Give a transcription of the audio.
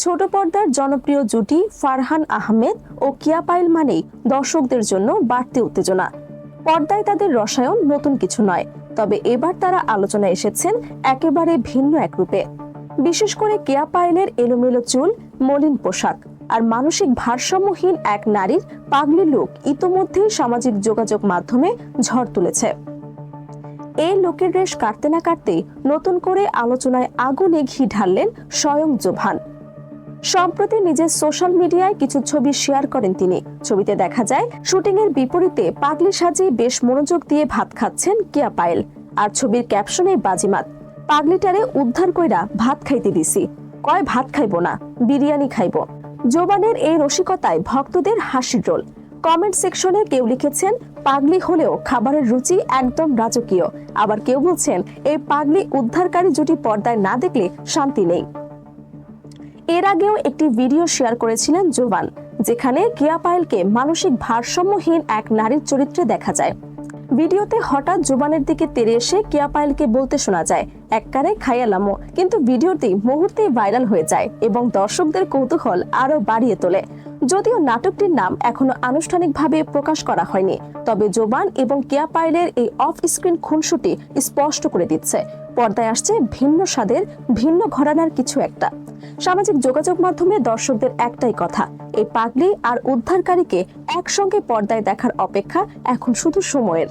ছোট পর্দার জনপ্রিয় জুটি ফারহান আহমেদ ও কিয়া পায়েল মানেই দর্শকদের জন্য বাড়তি উত্তেজনা। পর্দায় তাদের রসায়ন নতুন কিছু নয়, তবে এবার তারা আলোচনায় এসেছেন একেবারে ভিন্ন এক রূপে। বিশেষ করে কিয়া পায়েলের এলোমেলো চুল, মলিন পোশাক আর মানসিক ভারসাম্যহীন এক নারীর পাগলি লুক ইতোমধ্যেই সামাজিক যোগাযোগ মাধ্যমে ঝড় তুলেছে। এই লোকের রেশ কাটতে না কাটতেই নতুন করে আলোচনায় আগুনে ঘি ঢাললেন স্বয়ং জোভান। সম্প্রতি নিজের সোশ্যাল মিডিয়ায় কিছু ছবি শেয়ার করেন তিনি। ছবিতে দেখা যায় শুটিং এর বিপরীতে পাগলি সাজে বেশ মনোযোগ দিয়ে ভাত খাচ্ছেন কিয়া পায়েল। আর ছবির ক্যাপশনে বাজিমাত, পাগলিটারে উদ্ধার কইরা ভাত খাইতে দিছি, কয় ভাত খাইবো না, বিরিয়ানি খাইবো। জোবানের এই রসিকতায় ভক্তদের হাসির রোল। কমেন্ট সেকশনে কেউ লিখেছেন পাগলি হলেও খাবারের রুচি একদম রাজকীয়, আবার কেউ বলছেন এই পাগলি উদ্ধারকারী জুটি পর্দায় না দেখলে শান্তি নেই। এর আগেও একটি ভিডিও শেয়ার করেছিলেন জোবান, যেখানে কিয়া পায়েলকে মানসিক ভারসাম্যহীন এক নারীর চরিত্রে দেখা যায়। ভিডিওতে হঠাৎ জোবানের দিকে তেড়ে এসে কিয়া পায়েলকে বলতে শোনা যায়, এককারে খাইয়ালামো, কিন্তু ভিডিওটি মুহূর্তেই ভাইরাল হয়ে যায় এবং দর্শকদের কৌতূহল আরো বাড়িয়ে তোলে। যদিও নাটকটির নাম এখনো আনুষ্ঠানিকভাবে প্রকাশ করা হয়নি, তবে জোবান এবং কিয়া পায়েলের এই অফ স্ক্রিন খুনসুটি স্পষ্ট করে দিচ্ছে পর্দায় আসছে ভিন্ন স্বাদের, ভিন্ন ঘরানার কিছু একটা। সামাজিক যোগাযোগ মাধ্যমে দর্শকদের একটাই কথা, এই পাগলি আর উদ্ধারকারীকে একসঙ্গে পর্দায় দেখার অপেক্ষা এখন শুধু সময়ের।